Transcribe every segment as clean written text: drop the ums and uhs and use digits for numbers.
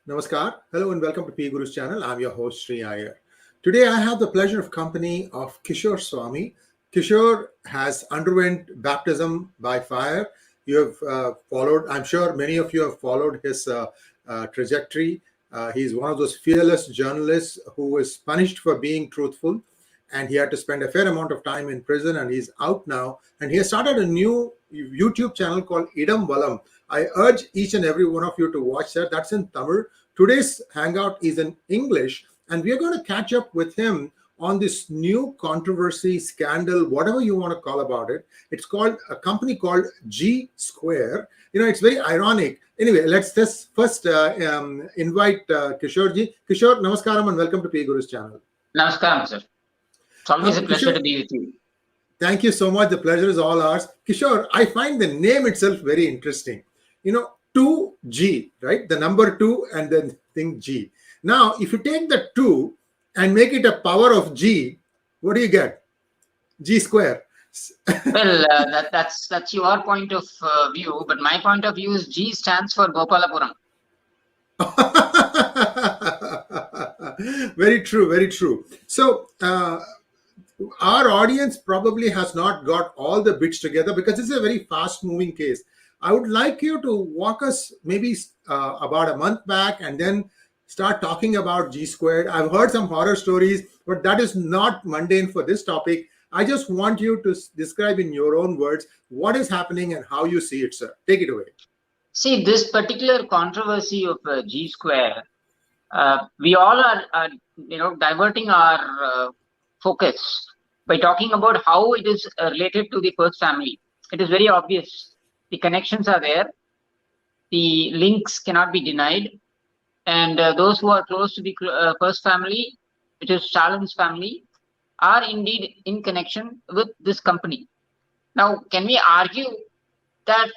Namaskar. Hello and welcome to PGurus channel. I'm your host Sri Iyer. Today I have the pleasure of company of Kishore Swamy. Kishore has underwent baptism by fire. You have followed, I'm sure many of you have followed his trajectory. He's one of those fearless journalists who was punished for being truthful, and he had to spend a fair amount of time in prison, and he's out now. And he has started a new YouTube channel called Idam Valam. I urge each and every one of you to watch that. That's in Tamil. Today's hangout is in English, and we are going to catch up with him on this new controversy, scandal, whatever you want to call about it. It's called a company called 𝙤𝙬𝙤. It's very ironic. Anyway, let's just first invite Kishore ji. Kishore, namaskaram and welcome to PGurus channel. Namaskaram, sir. It's always a pleasure Kishore, to be with you. Thank you so much. The pleasure is all ours. Kishore, I find the name itself very interesting. 2G, right? The number 2 and then thing G. Now, if you take the 2 and make it a power of G, what do you get? G square. Well, that's your point of view, but my point of view is G stands for Gopalapuram. Very true, very true. So, our audience probably has not got all the bits together because it's a very fast moving case. I would like you to walk us maybe about a month back and then start talking about G squared. I've heard some horror stories, but that is not mundane for this topic. I just want you to describe in your own words what is happening and how you see it, sir. Take it away. See, this particular controversy of G square, we all are diverting our focus by talking about how it is related to the first family. It is very obvious. The connections are there. The links cannot be denied. And those who are close to the first family, which is Stalin's family, are indeed in connection with this company. Now, can we argue that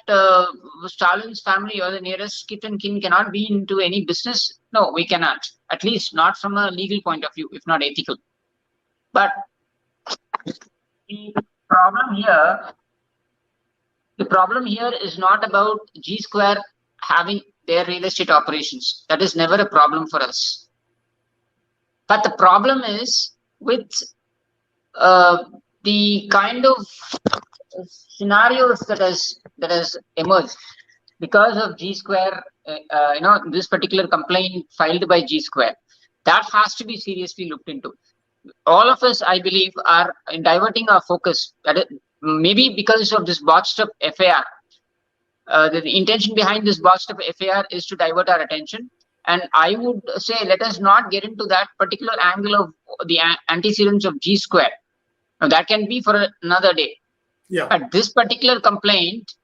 Stalin's family or the nearest kith and kin cannot be into any business? No, we cannot. At least not from a legal point of view, if not ethical. But the problem here is not about G square having their real estate operations. That is never a problem for us. But the problem is with the kind of scenarios that has emerged because of G square. This particular complaint filed by G square, that has to be seriously looked into. All of us, I believe, are diverting our focus. That is, maybe because of this botched up FAR. The intention behind this botched up FAR is to divert our attention. And I would say let us not get into that particular angle of the antecedents of G square. Now, that can be for another day. Yeah. But this particular complaint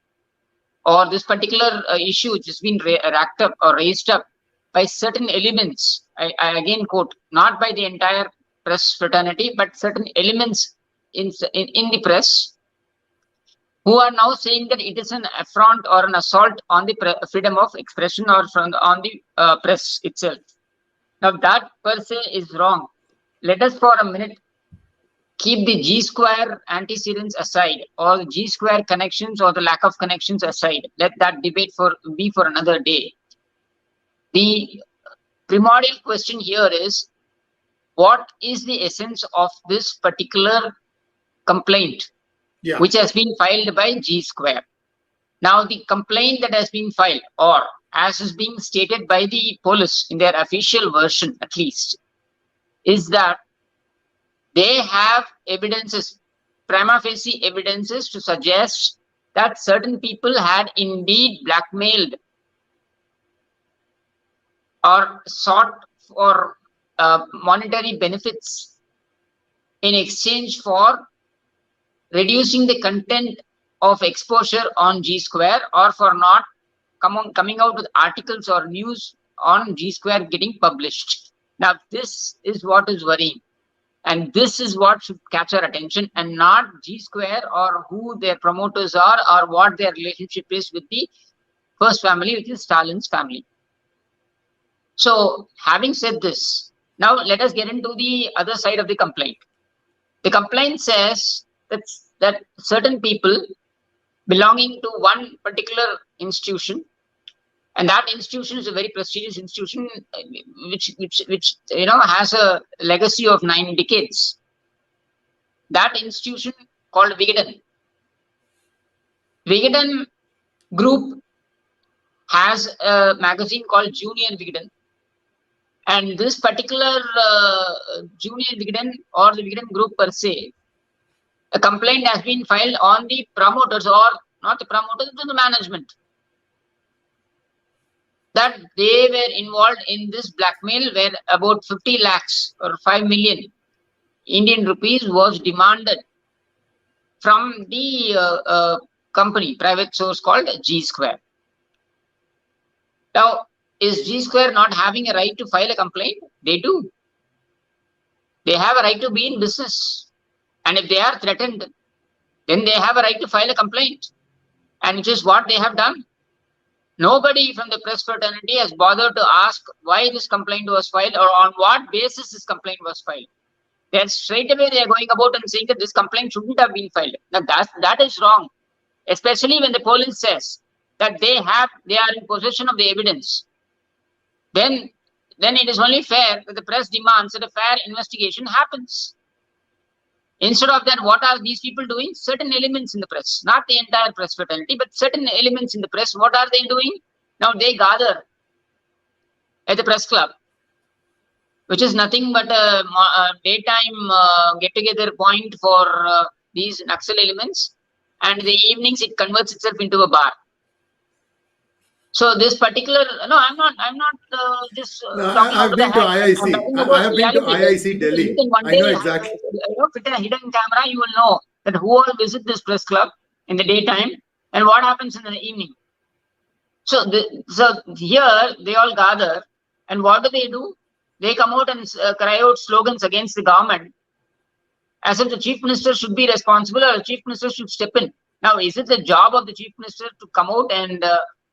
or this particular issue which has been racked up or raised up by certain elements, I again quote, not by the entire press fraternity, but certain elements in the press, who are now saying that it is an affront or an assault on the freedom of expression or on the press itself. Now, that per se is wrong. Let us for a minute keep the G square antecedents aside, or the G square connections or the lack of connections aside. Let that debate be for another day. The primordial question here is, what is the essence of this particular complaint, which has been filed by G square? Now, the complaint that has been filed, or as is being stated by the police in their official version at least, is that they have evidences, prima facie evidences, to suggest that certain people had indeed blackmailed or sought for monetary benefits in exchange for reducing the content of exposure on G square, or for not coming out with articles or news on G square getting published. Now, this is what is worrying, and this is what should catch our attention, and not G square or who their promoters are or what their relationship is with the first family, which is Stalin's family. So, having said this, now let us get into the other side of the complaint. The complaint says that certain people belonging to one particular institution And that institution is a very prestigious institution, which has a legacy of 9 decades. That institution called Vikatan. Vikatan Group has a magazine called Junior Vikatan. And this particular Junior Vikatan or the Vikatan Group per se, a complaint has been filed on the promoters, or not the promoters, but the management, that they were involved in this blackmail where about 50 lakhs or 5 million Indian rupees was demanded from the company, private source called 𝙤𝙬𝙤𝙤. Now, is 𝙤𝙬𝙤𝙤 not having a right to file a complaint? They do. They have a right to be in business. And if they are threatened, then they have a right to file a complaint. And which is what they have done. Nobody from the press fraternity has bothered to ask why this complaint was filed or on what basis this complaint was filed. Then straight away they are going about and saying that this complaint shouldn't have been filed. Now that is wrong, especially when the police says that they are in possession of the evidence. Then it is only fair that the press demands that a fair investigation happens. Instead of that, what are these people doing? Certain elements in the press, not the entire press fraternity, but certain elements in the press, what are they doing? Now they gather at the press club, which is nothing but a daytime get-together point for these Naxal elements, and in the evenings it converts itself into a bar. So this particular, no, I'm not just talking I've been to IIC. I have been to IIC Delhi. I know exactly. Fit a hidden camera, you will know that who all visit this press club in the daytime and what happens in the evening. So here they all gather, and what do? They come out and cry out slogans against the government, as if the chief minister should be responsible or the chief minister should step in. Now, is it the job of the chief minister to come out and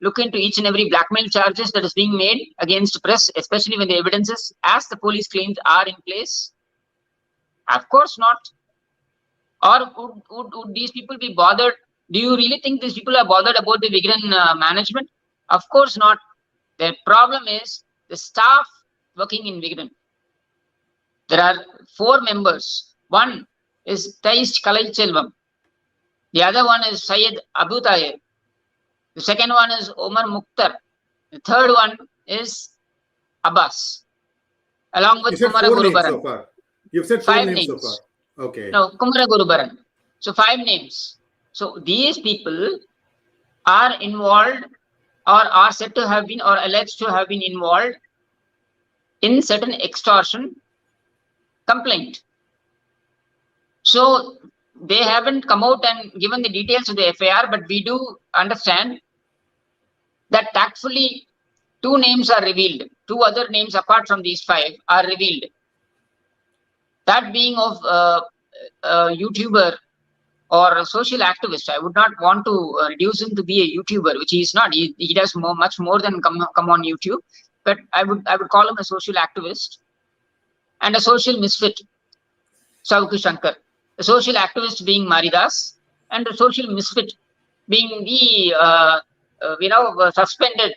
look into each and every blackmail charges that is being made against press, especially when the evidences, as the police claims, are in place? Of course not. Or would these people be bothered? Do you really think these people are bothered about the Vikatan management? Of course not. Their problem is the staff working in Vikatan. There are 4 members. One is 𝙒𝙗𝙧𝙤𝙪𝙥𝙥 Kalaiselvam. The other one is Syed Abu Tahir. The second one is Omar Mukhtar. The third one is Abbas, along with Kumara Gurubaran. So you've said 4 names so far. Okay. No, Kumara Gurubaran. So 5 names. So these people are involved, or are said to have been, or alleged to have been involved in certain extortion complaint. So they haven't come out and given the details of the FIR, but we do understand that tactfully 2 names are revealed. 2 other names apart from these 5 are revealed. That being of a YouTuber or a social activist. I would not want to reduce him to be a YouTuber, which he is not. He does much more than come on YouTube. But I would call him a social activist and a social misfit, Savukku Shankar. The social activist being Maridhas, and the social misfit being the suspended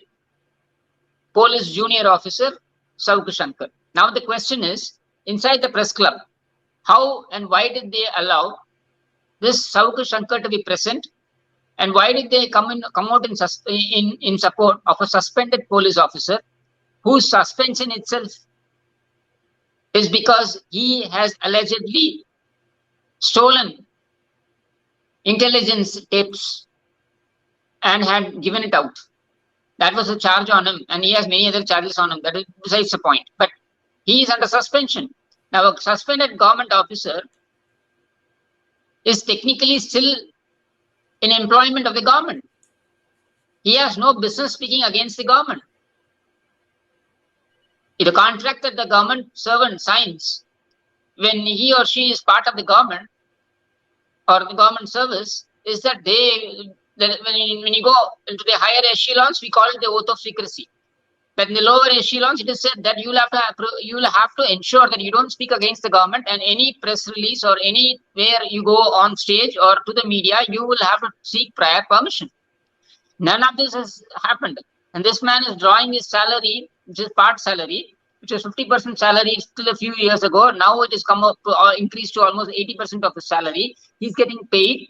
police junior officer Savukku Shankar. Now the question is, inside the press club, how and why did they allow this Savukku Shankar to be present, and why did they come out in support of a suspended police officer whose suspension itself is because he has allegedly stolen intelligence tapes and had given it out. That was a charge on him, and he has many other charges on him. That is besides the point. But he is under suspension. Now, a suspended government officer is technically still in employment of the government. He has no business speaking against the government. The contract that the government servant signs when he or she is part of the government or the government service is that when you go into the higher echelons, we call it the oath of secrecy. But in the lower echelons, it is said that you will have to ensure that you don't speak against the government, and any press release or anywhere you go on stage or to the media, you will have to seek prior permission. None of this has happened. And this man is drawing his salary, which is part salary, which was 50% salary still a few years ago. Now it has come up to, increased to almost 80% of his salary. He's getting paid,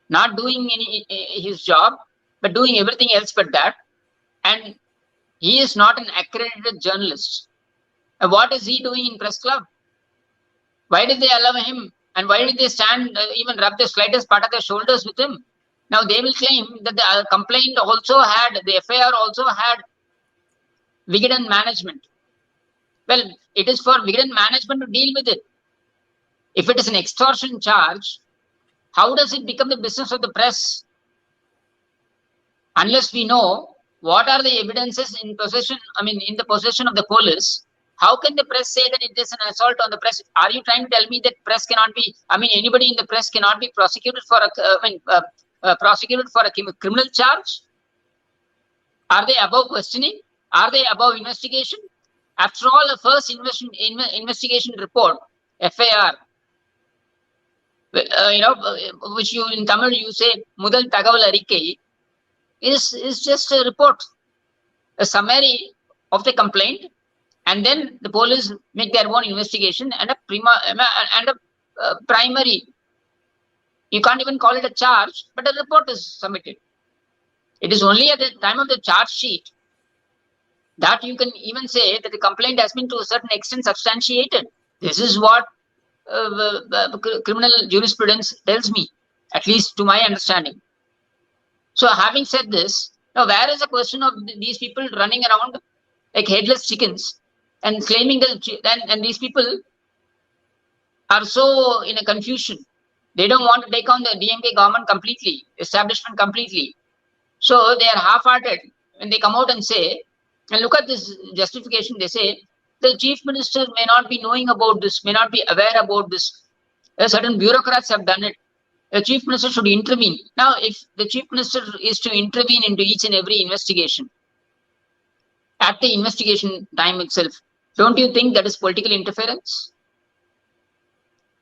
not doing his job, but doing everything else but that. And he is not an accredited journalist. And what is he doing in press club? Why did they allow him? And why did they stand, even rub the slightest part of their shoulders with him? Now they will claim that the complaint also had, the FIR also had Vikatan management. Well, it is for Vikatan management to deal with it. If it is an extortion charge, how does it become the business of the press? Unless we know what are the evidences in possession, in the possession of the police, how can the press say that it is an assault on the press? Are you trying to tell me that press cannot be, anybody in the press cannot be prosecuted for a criminal charge? Are they above questioning? Are they above investigation? After all, the first investigation report, FIR, which you in Tamil you say Mudal Tagaval Arikai, is just a report, a summary of the complaint, and then the police make their own investigation and a primary. You can't even call it a charge, but a report is submitted. It is only at the time of the charge sheet that you can even say that the complaint has been to a certain extent substantiated. This is what criminal jurisprudence tells me, at least to my understanding. So having said this, now where is the question of these people running around like headless chickens and claiming that, and these people are so in a confusion. They don't want to take on the DMK government completely, establishment completely. So they are half-hearted when they come out and say, and look at this justification, they say, the chief minister may not be knowing about this, may not be aware about this. Certain bureaucrats have done it. The chief minister should intervene. Now, if the chief minister is to intervene into each and every investigation, at the investigation time itself, don't you think that is political interference?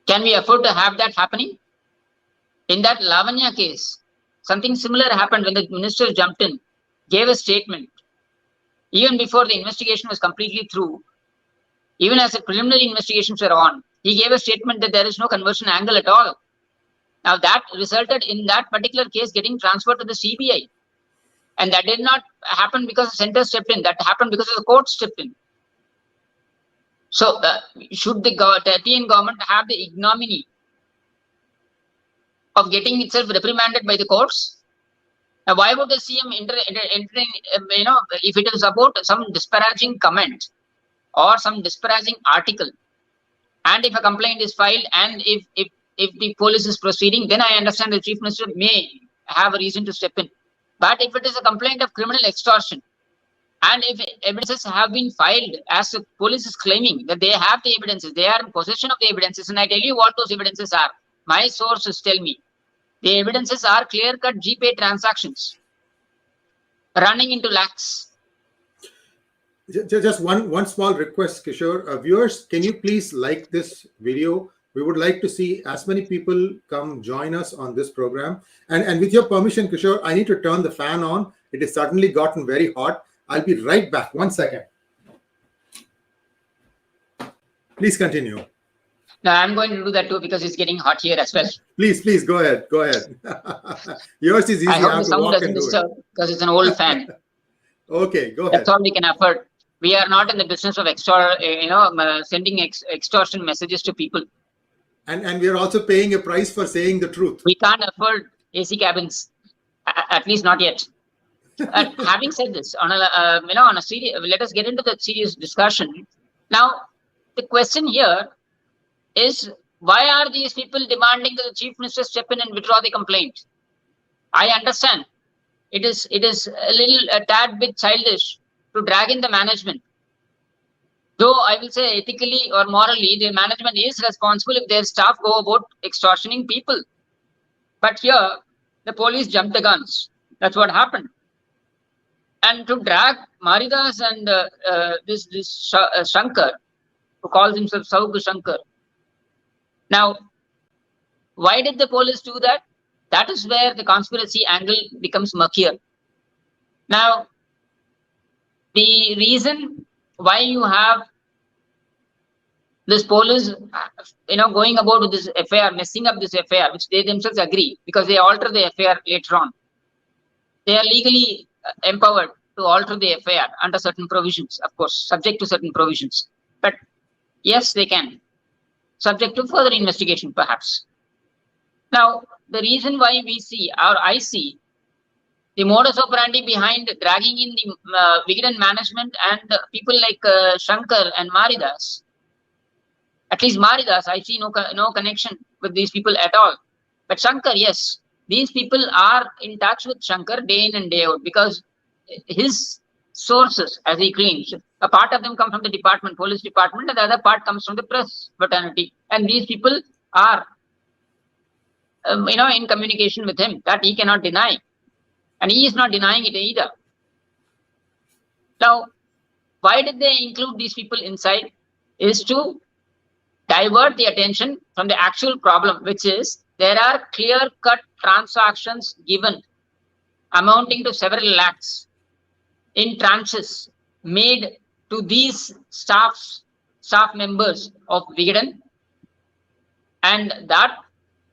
Can we afford to have that happening? In that Lavanya case, something similar happened when the minister jumped in, gave a statement. Even before the investigation was completely through, even as the preliminary investigations were on, he gave a statement that there is no conversion angle at all. Now that resulted in that particular case getting transferred to the CBI. And that did not happen because the center stepped in. That happened because the court stepped in. So should the Tian government have the ignominy of getting itself reprimanded by the courts? Now, why would the CM enter in, if it is about some disparaging comment or some disparaging article, and if a complaint is filed and if the police is proceeding, then I understand the chief minister may have a reason to step in. But if it is a complaint of criminal extortion, and if evidences have been filed, as the police is claiming that they have the evidences, they are in possession of the evidences, and I tell you what those evidences are. My sources tell me the evidences are clear-cut GPay transactions running into lakhs. Just one small request, Kishore. Viewers, can you please like this video? We would like to see as many people come join us on this program. And with your permission, Kishore, I need to turn the fan on. It has suddenly gotten very hot. I'll be right back. 1 second. Please continue. No, I'm going to do that too because it's getting hot here as well. Please, go ahead. Go ahead. Yours is easy. I hope the sound doesn't disturb because it's an old fan. Okay, go ahead. That's all we can afford. We are not in the business of sending extortion messages to people. And we are also paying a price for saying the truth. We can't afford AC cabins, at least not yet. Having said this, on a serious, let us get into the serious discussion. Now, the question here is, why are these people demanding that the chief minister step in and withdraw the complaint? I understand it is a tad bit childish to drag in the management. Though I will say ethically or morally, the management is responsible if their staff go about extortioning people. But here, the police jumped the guns. That's what happened. And to drag Maridhas and this Shankar, who calls himself Savukku Shankar. Now, why did the police do that? That is where the conspiracy angle becomes murkier. Now, The reason why you have this police, going about with this FIR, messing up this FIR, which they themselves agree, because they alter the FIR later on. They are legally empowered to alter the FIR under certain provisions, of course, subject to certain provisions. But yes, they can, subject to further investigation, perhaps. Now, the reason why we see, or I see, the modus operandi behind dragging in the Vikatan management and people like Shankar and Maridhas, at least Maridhas, I see no connection with these people at all. But Shankar, yes, these people are in touch with Shankar day in and day out, because his sources, as he claims, a part of them come from the department, police department, and the other part comes from the press fraternity. And these people are, in communication with him. That he cannot deny. And he is not denying it either. Now, why did they include these people inside? Is to divert the attention from the actual problem, which is there are clear-cut transactions given amounting to several lakhs in tranches made to these staff members of Vikatan, and that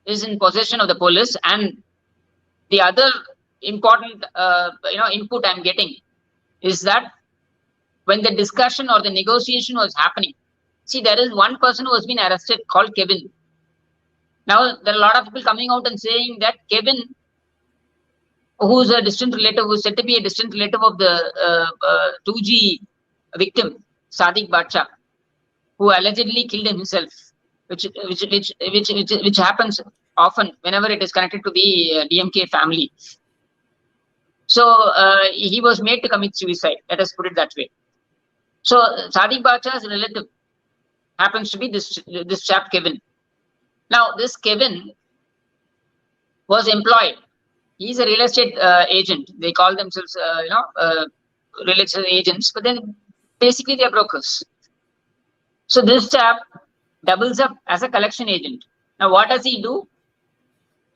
is in possession of the police. And the other important input I'm getting is that when the discussion or the negotiation was happening, see, there is one person who has been arrested called Kevin. Now, there are a lot of people coming out and saying that Kevin, who's a distant relative, who's said to be a distant relative of the 2G victim, 𝙒𝙗𝙤𝙤𝙦, who allegedly killed himself, which happens often whenever it is connected to the DMK family. So he was made to commit suicide. Let us put it that way. So 𝙒𝙗𝙤𝙤𝙦's relative happens to be this chap Kevin. Now, this Kevin was employed. He's a real estate agent. They call themselves, real estate agents, but then basically they are brokers. So this chap doubles up as a collection agent. Now, what does he do?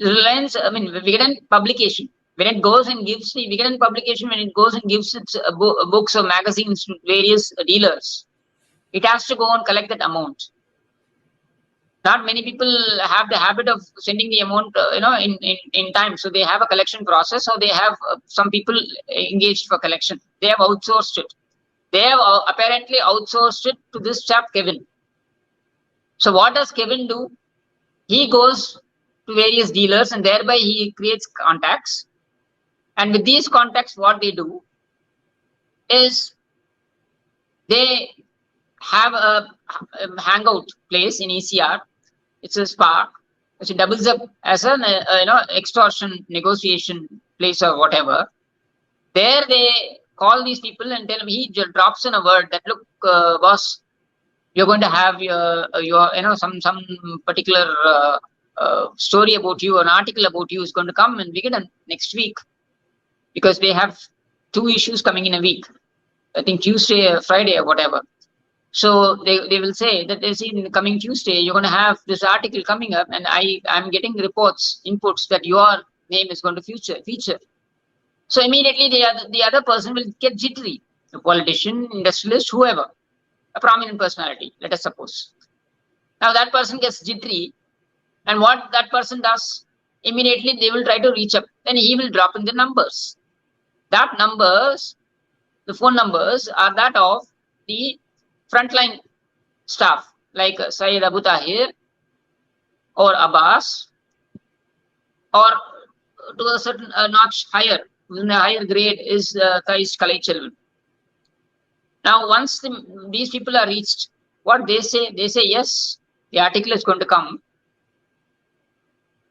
Vikatan publication. When it goes and gives the Vikatan publication, when it goes and gives its books or magazines to various dealers, it has to go and collect that amount. Not many people have the habit of sending the amount, in time. So they have a collection process, or they have some people engaged for collection. They have outsourced it. They have apparently outsourced it to this chap Kevin. So what does Kevin do? He goes to various dealers, and thereby he creates contacts. And with these contacts, what they do is they have a hangout place in ECR. It's a spa, which doubles up as an extortion negotiation place or whatever. There they call these people and tell them, he drops in a word that, look, boss, you're going to have your some particular story about you, an article about you is going to come in Vikatan next week, because they have 2 issues coming in a week. I think Tuesday or Friday or whatever. So they will say that they see in the coming Tuesday, you're going to have this article coming up, and I'm getting reports, inputs that your name is going to feature. So immediately the other person will get jittery, a politician, industrialist, whoever, a prominent personality, let us suppose. Now that person gets jittery, and what that person does, immediately they will try to reach up. Then he will drop in the numbers. The phone numbers are that of the frontline staff, like Syed Abu Tahir or Abbas, or to a certain notch higher, in a higher grade is Kaish Kalaichel. Now, once these people are reached, what they say, yes, the article is going to come,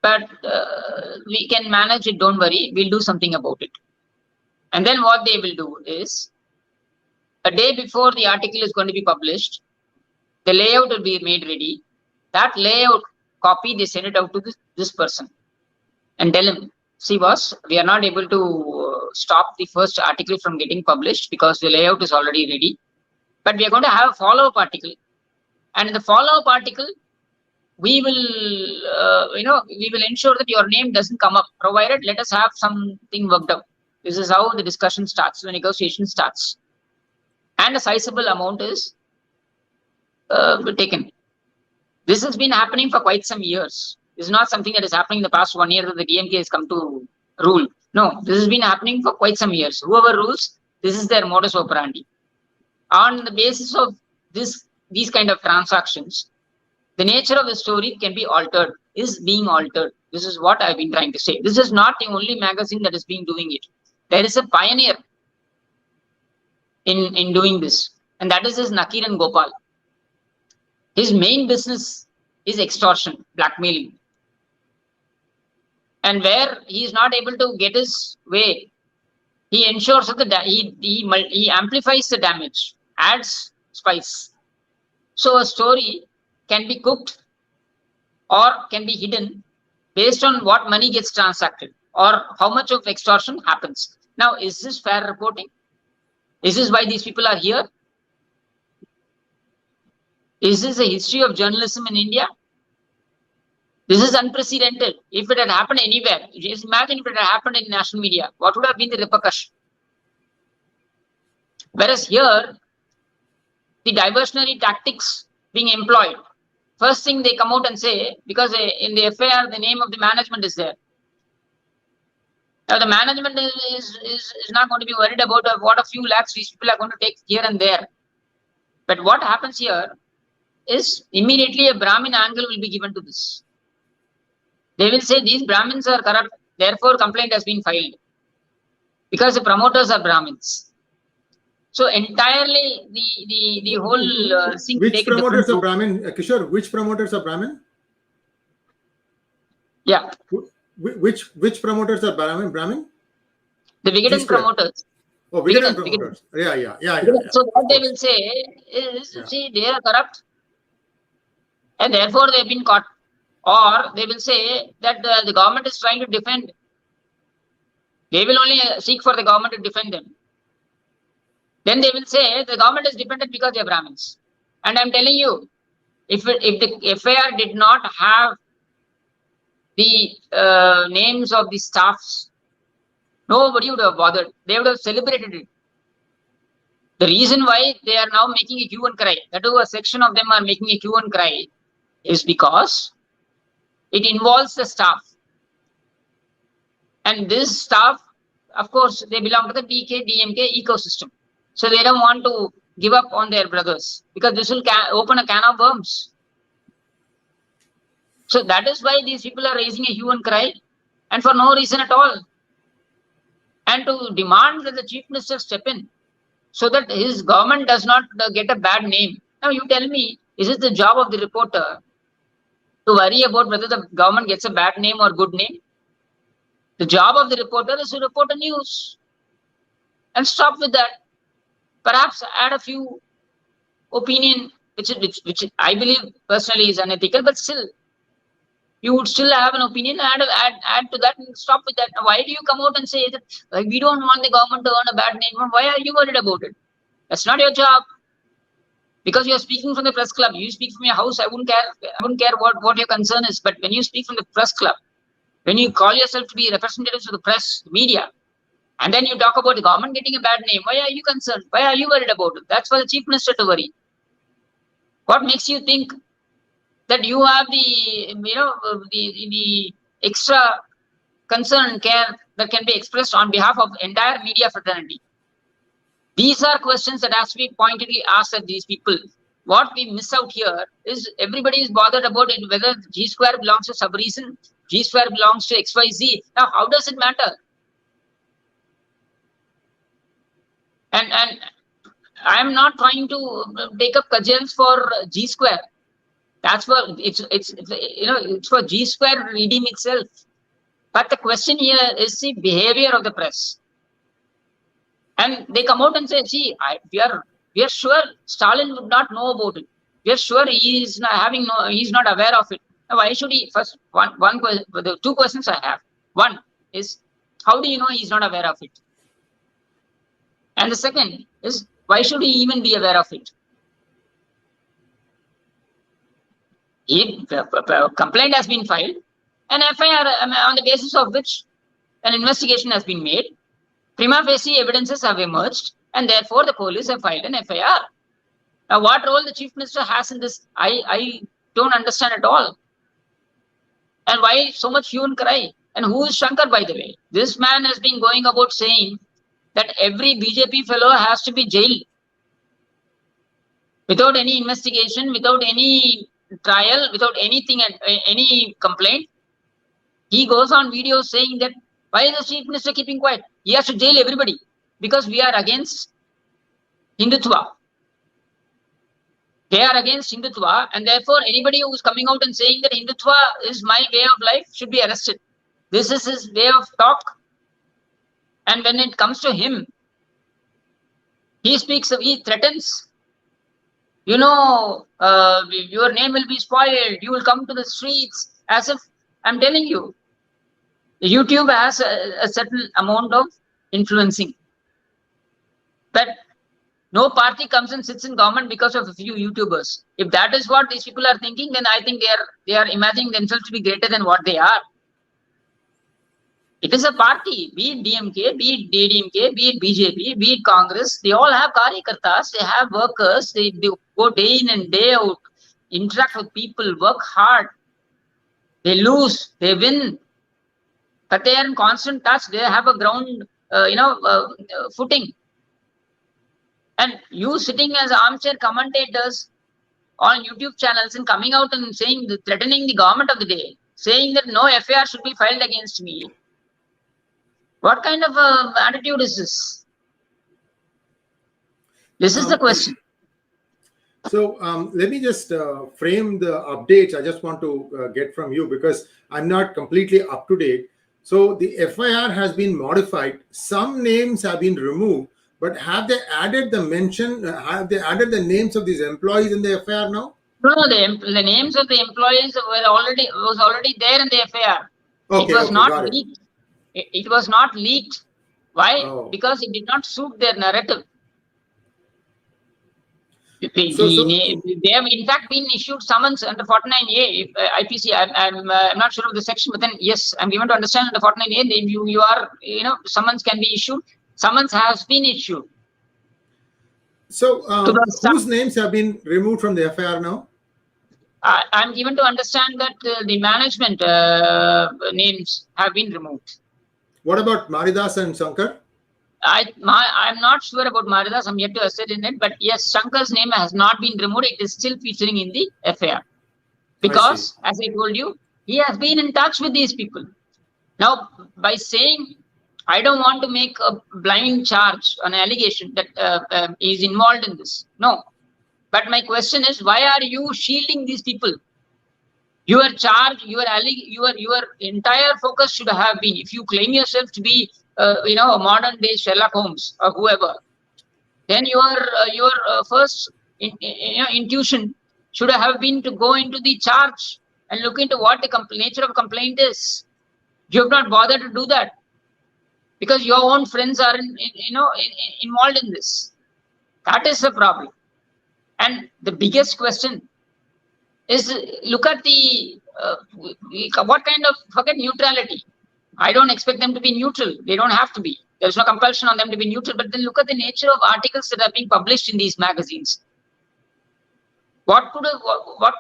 but we can manage it, don't worry, we'll do something about it. And then what they will do is, a day before the article is going to be published, the layout will be made ready. That layout copy, they send it out to this person and tell him, see boss, we are not able to stop the first article from getting published because the layout is already ready. But we are going to have a follow-up article. And in the follow-up article, we will, we will ensure that your name doesn't come up, provided let us have something worked out. This is how the discussion starts, the negotiation starts. and a sizable amount is taken. This has been happening for quite some years. This is not something that is happening in the past 1 year that the DMK has come to rule. No, this has been happening for quite some years. Whoever rules, this is their modus operandi. On the basis of these kind of transactions, the nature of the story can be altered, is being altered. This is what I've been trying to say. This is not the only magazine that has been doing it. There is a pioneer in doing this, and that is Nakiran Gopal. His main business is extortion, blackmailing. And where he is not able to get his way, he ensures that he amplifies the damage, adds spice. So a story can be cooked or can be hidden based on what money gets transacted or how much of extortion happens. Now, is this fair reporting? Is this why these people are here? Is this a history of journalism in India? This is unprecedented. If it had happened anywhere, just imagine if it had happened in national media, what would have been the repercussion? Whereas here, the diversionary tactics being employed, first thing they come out and say, because in the FIR, the name of the management is there. Now, the management is not going to be worried about what a few lakhs these people are going to take here and there. But what happens here is immediately a Brahmin angle will be given to this. They will say these Brahmins are corrupt, therefore complaint has been filed. Because the promoters are Brahmins. So entirely the whole thing. Which promoters are Brahmin? Kishore, which promoters are Brahmin? Yeah. Which promoters are Brahmin? The Vikatan promoters. Oh, Vikatan promoters. Yeah. So what they will say is, see, they are corrupt and therefore they have been caught. Or they will say that the government is trying to defend. They will only seek for the government to defend them. Then they will say the government is defended because they are Brahmins. And I'm telling you, if the FIR did not have the names of the staffs, nobody would have bothered. They would have celebrated it. The reason why they are now making a hue and cry, that is, a section of them are making a hue and cry, is because it involves the staff. And this staff, of course, they belong to the PK, DMK ecosystem. So they don't want to give up on their brothers because this will open a can of worms. So that is why these people are raising a hue and cry, and for no reason at all. And to demand that the chief minister step in so that his government does not get a bad name. Now you tell me, is it the job of the reporter to worry about whether the government gets a bad name or good name? The job of the reporter is to report a news and stop with that. Perhaps add a few opinion, which I believe personally is unethical, but still, you would still have an opinion, add to that and stop with that. Now, why do you come out and say that we don't want the government to earn a bad name? Why are you worried about it? That's not your job. Because you are speaking from the press club, you speak from your house, I wouldn't care what your concern is. But when you speak from the press club, when you call yourself to be representatives of the press, the media, and then you talk about the government getting a bad name, why are you concerned? Why are you worried about it? That's for the chief minister to worry. What makes you think that you have the extra concern and care that can be expressed on behalf of entire media fraternity? These are questions that has to be pointedly asked at these people. What we miss out here is everybody is bothered about it, whether G square belongs to sub-reason, G square belongs to XYZ. Now, how does it matter? And I am not trying to take up cudgels for G square. That's for it's for G square redeem itself. But the question here is the behavior of the press. And they come out and say, see, we are sure Stalin would not know about it. We are sure he's not aware of it. Now, why should he? First, the two questions I have. One is, how do you know he's not aware of it? And the second is, why should he even be aware of it? A complaint has been filed, an FIR on the basis of which an investigation has been made. Prima facie evidences have emerged, and therefore the police have filed an FIR. Now, what role the Chief Minister has in this, I don't understand at all. And why so much hue and cry? And who is Shankar, by the way? This man has been going about saying that every BJP fellow has to be jailed without any investigation, without any trial, without anything, any complaint. He goes on video saying that why is the Chief Minister keeping quiet? He has to jail everybody because we are against Hindutva. They are against Hindutva, and therefore anybody who is coming out and saying that Hindutva is my way of life should be arrested. This is his way of talk. And when it comes to him, he speaks, he threatens. You know, your name will be spoiled. You will come to the streets. As if, I'm telling you, YouTube has a certain amount of influencing. But no party comes and sits in government because of a few YouTubers. If that is what these people are thinking, then I think they are imagining themselves to be greater than what they are. It is a party, be it DMK, be it DDMK, be it BJP, be it Congress. They all have karyakartas, they have workers, they go day in and day out, interact with people, work hard. They lose, they win. But they are in constant touch, they have a ground, footing. And you sitting as armchair commentators on YouTube channels and coming out and saying, threatening the government of the day, saying that no FIR should be filed against me. What kind of attitude is this? This is the question. So let me just frame the updates I just want to get from you, because I'm not completely up to date. So the FIR has been modified. Some names have been removed, but have they added the mention? Have they added the names of these employees in the FIR now? No, the names of the employees was already there in the FIR. Okay, it was not got leaked. It was not leaked. Why? Oh. Because it did not suit their narrative. They have in fact been issued summons under 49A IPC. I'm not sure of the section, but then yes, I'm given to understand under 49A summons can be issued. Summons has been issued. So whose names have been removed from the FIR now? I'm given to understand that the management names have been removed. What about Maridhas and Shankar? I'm not sure about Maridhas. I'm yet to ascertain it. But yes, Shankar's name has not been removed. It is still featuring in the FIR. Because, as I told you, he has been in touch with these people. Now, by saying, I don't want to make a blind charge, an allegation that is involved in this. No. But my question is, why are you shielding these people? Your charge, your entire focus should have been, if you claim yourself to be, a modern day Sherlock Holmes or whoever, then your first intuition should have been to go into the charge and look into what the nature of complaint is. You have not bothered to do that because your own friends are involved in this. That is the problem. And the biggest question is, look at the what kind of, forget neutrality. I don't expect them to be neutral. They don't have to be. There's no compulsion on them to be neutral. But then look at the nature of articles that are being published in these magazines. What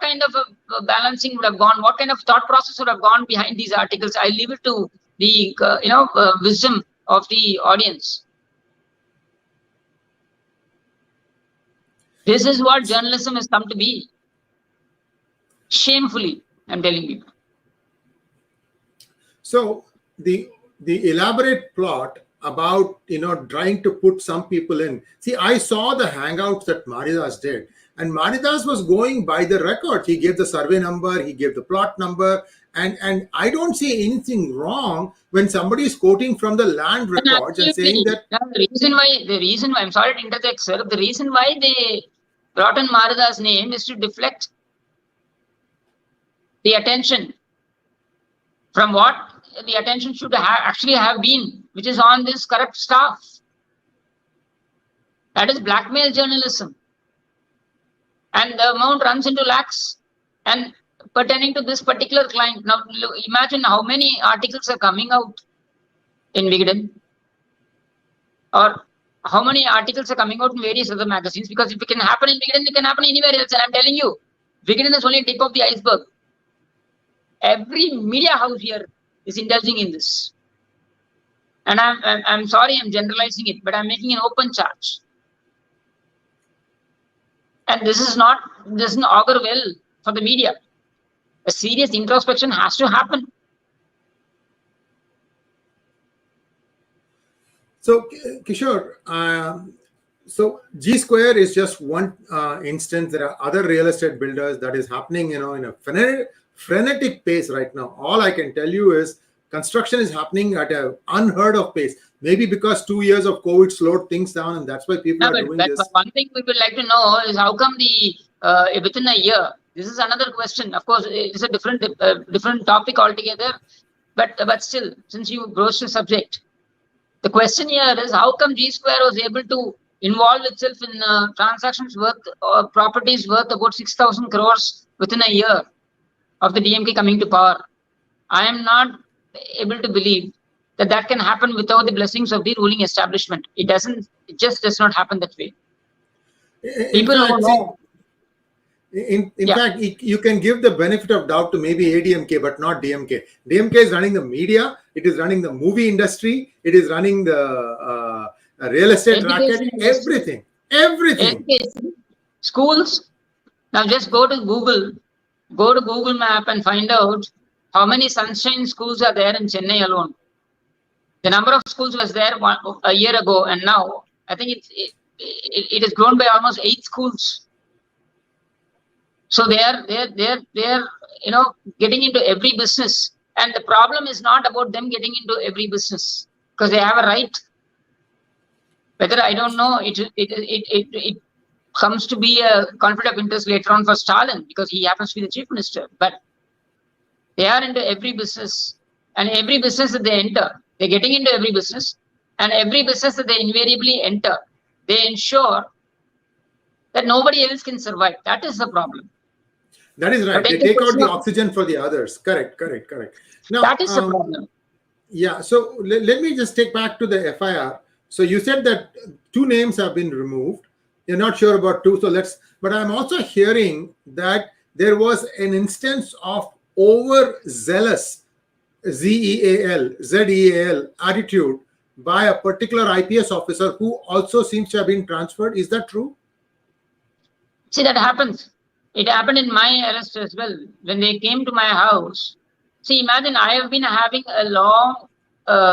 kind of a balancing would have gone? What kind of thought process would have gone behind these articles? I leave it to the wisdom of the audience. This is what journalism has come to be. Shamefully, I'm telling you. So the elaborate plot about trying to put some people in. See, I saw the hangouts that Maridhas did, and Maridhas was going by the record. He gave the survey number, he gave the plot number, and I don't see anything wrong when somebody is quoting from the land records and saying that. The reason why I'm sorry to interject, sir. The reason why they brought in Maridhas' name is to deflect the attention from what the attention should actually have been, which is on this corrupt staff. That is blackmail journalism. And the amount runs into lakhs. And pertaining to this particular client, now imagine how many articles are coming out in Vikatan or how many articles are coming out in various other magazines? Because if it can happen in Vikatan, it can happen anywhere else. And I'm telling you, Vikatan is only tip of the iceberg. Every media house here is indulging in this. And I'm sorry, I'm generalizing it, but I'm making an open charge. And this doesn't augur well for the media. A serious introspection has to happen. So, Kishore, so G Square is just one instance. There are other real estate builders that is happening, in a frenetic pace right now. All I can tell you is construction is happening at an unheard of pace. Maybe because 2 years of COVID slowed things down, and that's why people are doing this. But one thing we would like to know is how come within a year? This is another question. Of course, it's a different topic altogether. But still, since you broached the subject, the question here is how come G Square was able to involve itself in transactions worth or properties worth about 6,000 crores within a year of the DMK coming to power? I am not able to believe that can happen without the blessings of the ruling establishment. It just does not happen that way. People don't know. In fact, you can give the benefit of doubt to maybe ADMK, but not DMK. DMK is running the media, it is running the movie industry, it is running the real estate racket, everything. Education. Schools. Now just go to Google Map and find out how many sunshine schools are there in Chennai alone. The number of schools was there a year ago, and now I think it has grown by almost 8 schools. So they are getting into every business, and the problem is not about them getting into every business because they have a right. Whether I don't know, it comes to be a conflict of interest later on for Stalin because he happens to be the chief minister. But they are into every business, and every business that they enter, they're getting into every business, and every business that they invariably enter, they ensure that nobody else can survive. That is the problem. That is right. They take out the oxygen for the others. Correct. Now, that is the problem. Yeah. So let me just take back to the FIR. So you said that 2 names have been removed. You're not sure about 2. But I'm also hearing that there was an instance of overzealous ZEAL attitude by a particular IPS officer who also seems to have been transferred. Is that true? See, that happens. It happened in my arrest as well. When they came to my house, see, imagine I have been having a long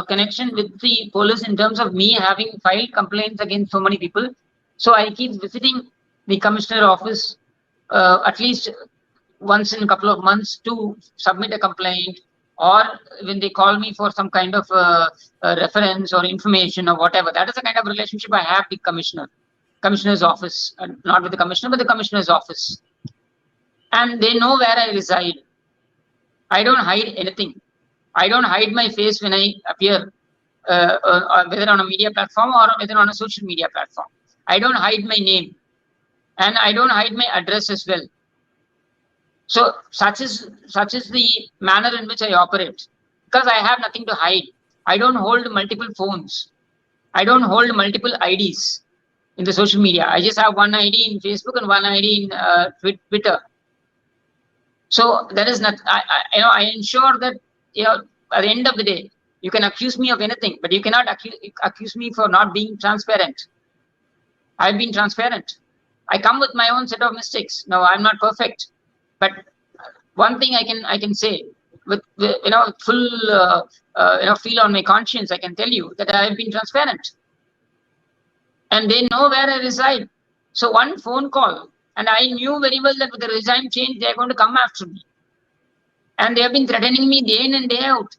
connection with the police in terms of me having filed complaints against so many people. So I keep visiting the commissioner office at least once in a couple of months to submit a complaint, or when they call me for some kind of reference or information or whatever. That is the kind of relationship I have with commissioner's office, not with the commissioner, but the commissioner's office. And they know where I reside. I don't hide anything. I don't hide my face when I appear, whether on a media platform or whether on a social media platform. I don't hide my name, and I don't hide my address as well. So such is the manner in which I operate, because I have nothing to hide. I don't hold multiple phones. I don't hold multiple IDs in the social media. I just have one ID in Facebook and one ID in Twitter. So that is not. I ensure that at the end of the day, you can accuse me of anything, but you cannot accuse me for not being transparent. I've been transparent. I come with my own set of mistakes. No, I'm not perfect, but one thing I can say with full feel on my conscience, I can tell you that I have been transparent, and they know where I reside. So one phone call, and I knew very well that with the regime change, they are going to come after me. And they have been threatening me day in and day out.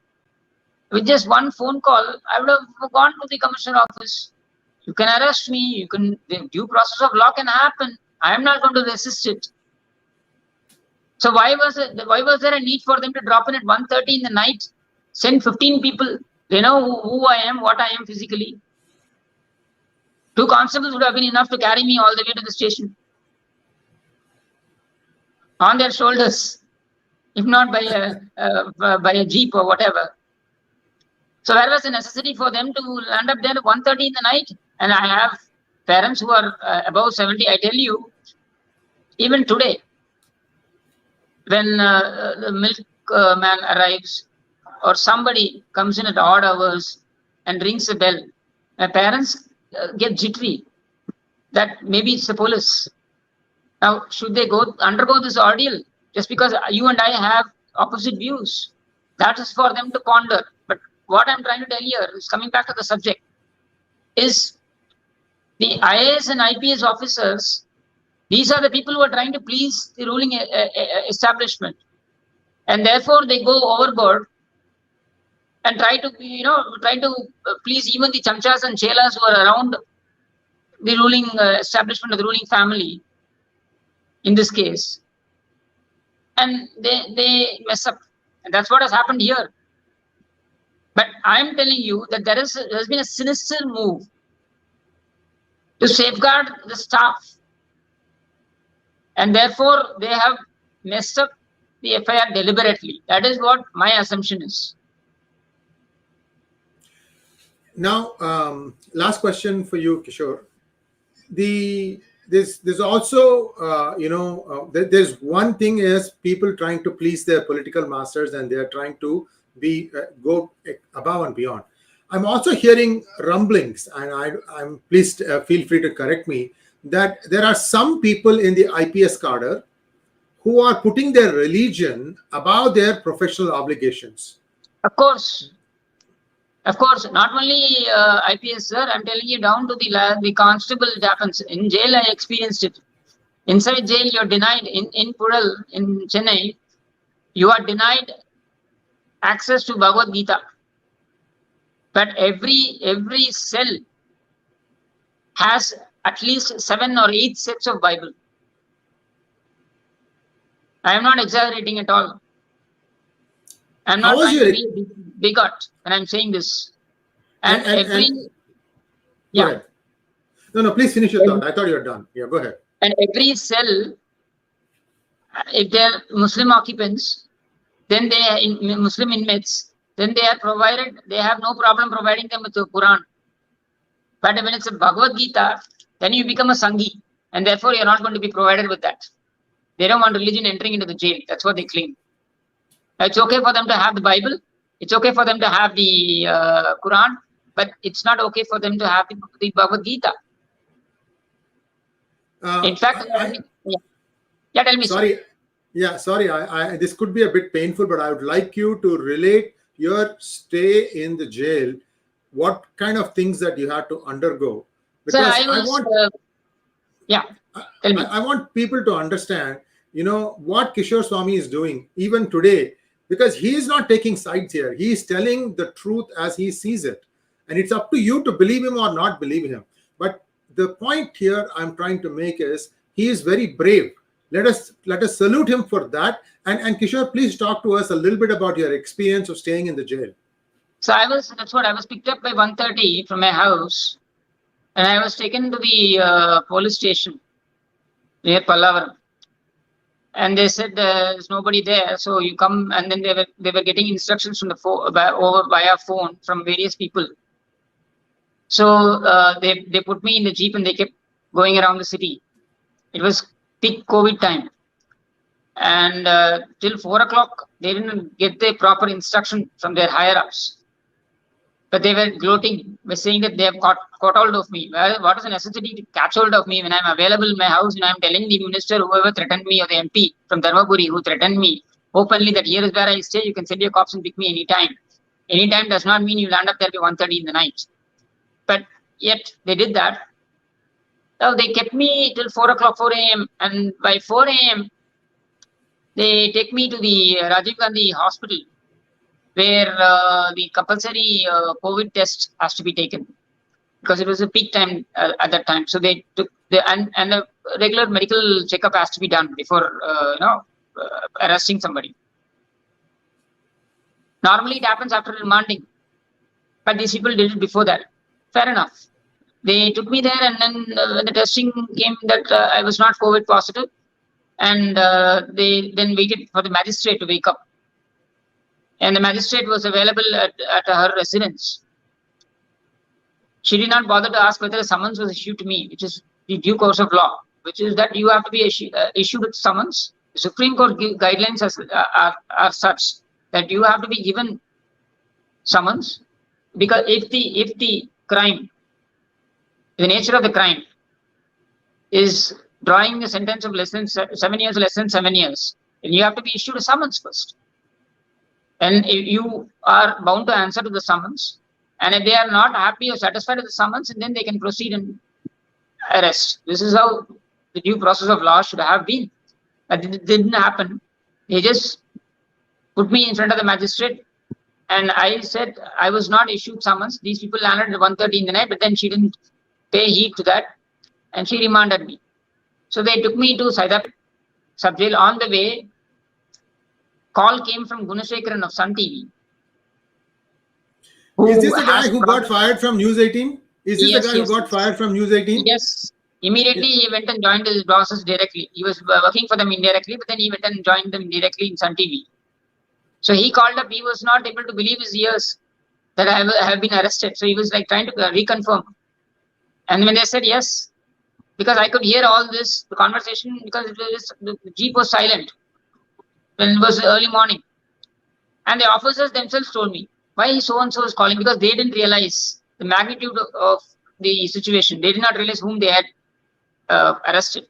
With just one phone call, I would have gone to the commissioner office. You can arrest me. The due process of law can happen. I am not going to resist it. So why was there a need for them to drop in at 1:30 in the night, send 15 people? They know who I am, what I am physically. 2 constables would have been enough to carry me all the way to the station on their shoulders, if not by a jeep or whatever. So where was the necessity for them to land up there at 1:30 in the night? And I have parents who are above 70. I tell you, even today, when the milk man arrives or somebody comes in at odd hours and rings a bell, my parents get jittery that maybe it's the police. Now, should they undergo this ordeal just because you and I have opposite views? That is for them to ponder. But what I'm trying to tell here is, coming back to the subject, is the IAS and IPS officers, these are the people who are trying to please the ruling establishment. And therefore, they go overboard and try to please even the chamchas and chelas who are around the ruling establishment of the ruling family, in this case. And they mess up. And that's what has happened here. But I'm telling you that there's been a sinister move to safeguard the staff. And therefore, they have messed up the FIR deliberately. That is what my assumption is. Now, last question for you, Kishore. There's also, there's one thing is people trying to please their political masters, and they're trying to go above and beyond. I'm also hearing rumblings, and I'm please feel free to correct me, that there are some people in the IPS cadre who are putting their religion above their professional obligations. Of course, not only IPS, sir. I'm telling you, down to the constable. It happens in jail. I experienced it. Inside jail, you're denied. In Pural, in Chennai, you are denied access to Bhagavad Gita. But every cell has at least 7 or 8 sets of Bible. I am not exaggerating at all. I'm not trying to be a bigot when I'm saying this. And yeah. No, please finish your thought. I thought you were done. Yeah, go ahead. And every cell, if they're Muslim occupants, then they are Muslim inmates, then they have no problem providing them with the Quran. But when it's a Bhagavad Gita, then you become a Sanghi, and therefore you're not going to be provided with that. They don't want religion entering into the jail. That's what they claim. It's okay for them to have the Bible. It's okay for them to have the Quran, but it's not okay for them to have the Bhagavad Gita. In fact, tell me. Sorry. Yeah, sorry. This could be a bit painful, but I would like you to relate your stay in the jail. What kind of things that you had to undergo? Because I want people to understand, what Kishore Swamy is doing even today, because he is not taking sides here. He is telling the truth as he sees it. And it's up to you to believe him or not believe him. But the point here I'm trying to make is he is very brave. Let us salute him for that. And Kishore, please talk to us a little bit about your experience of staying in the jail. So I was picked up by 1:30 from my house, and I was taken to the police station near Pallavaram. And they said there's nobody there, so you come. And then they were getting instructions from the over via phone from various people. So they put me in the jeep and they kept going around the city. It was peak COVID time, and till 4 o'clock they didn't get the proper instruction from their higher ups. But they were gloating by saying that they have caught hold of me. Well, what is the necessity to catch hold of me when I'm available in my house and I'm telling the minister, whoever threatened me, or the MP from Dharmapuri who threatened me openly, that here is where I stay, you can send your cops and pick me anytime. Anytime does not mean you land up there by 1:30 in the night. But yet they did that. So they kept me till 4 o'clock, 4 a.m. And by 4 a.m., they take me to the Rajiv Gandhi hospital, where the compulsory COVID test has to be taken, because it was a peak time at that time. So they took and a regular medical checkup has to be done before arresting somebody. Normally it happens after remanding, but these people did it before that. Fair enough. They took me there, and then when the testing came that I was not COVID positive, and they then waited for the magistrate to wake up. and the magistrate was available at her residence. She did not bother to ask whether a summons was issued to me, which is the due course of law, which is that you have to be issued with summons. The Supreme Court guidelines are such that you have to be given summons, because if the crime, the nature of the crime is drawing a sentence of less than 7 years, less than 7 years, then you have to be issued a summons first. And if you are bound to answer to the summons, and if they are not happy or satisfied with the summons, then they can proceed and arrest. This is how the due process of law should have been. But it didn't happen. They just put me in front of the magistrate, and I said I was not issued summons. These people landed at 1:30 in the night, but then she didn't pay heed to that, and she remanded me. So they took me to 𝙤𝙤 sub-jail. On the way, call came from Gunasekaran of Sun TV. Is this the guy who got fired from News 18? Is this the guy who got fired from News 18? Yes. Immediately he went and joined his bosses directly. He was working for them indirectly, but then he went and joined them directly in Sun TV. So he called up. He was not able to believe his ears that I have been arrested. So he was like trying to reconfirm. And when they said yes, because I could hear all this, the conversation, because the jeep was silent when it was early morning. And the officers themselves told me why so-and-so is calling, because they didn't realize the magnitude of the situation. They did not realize whom they had arrested.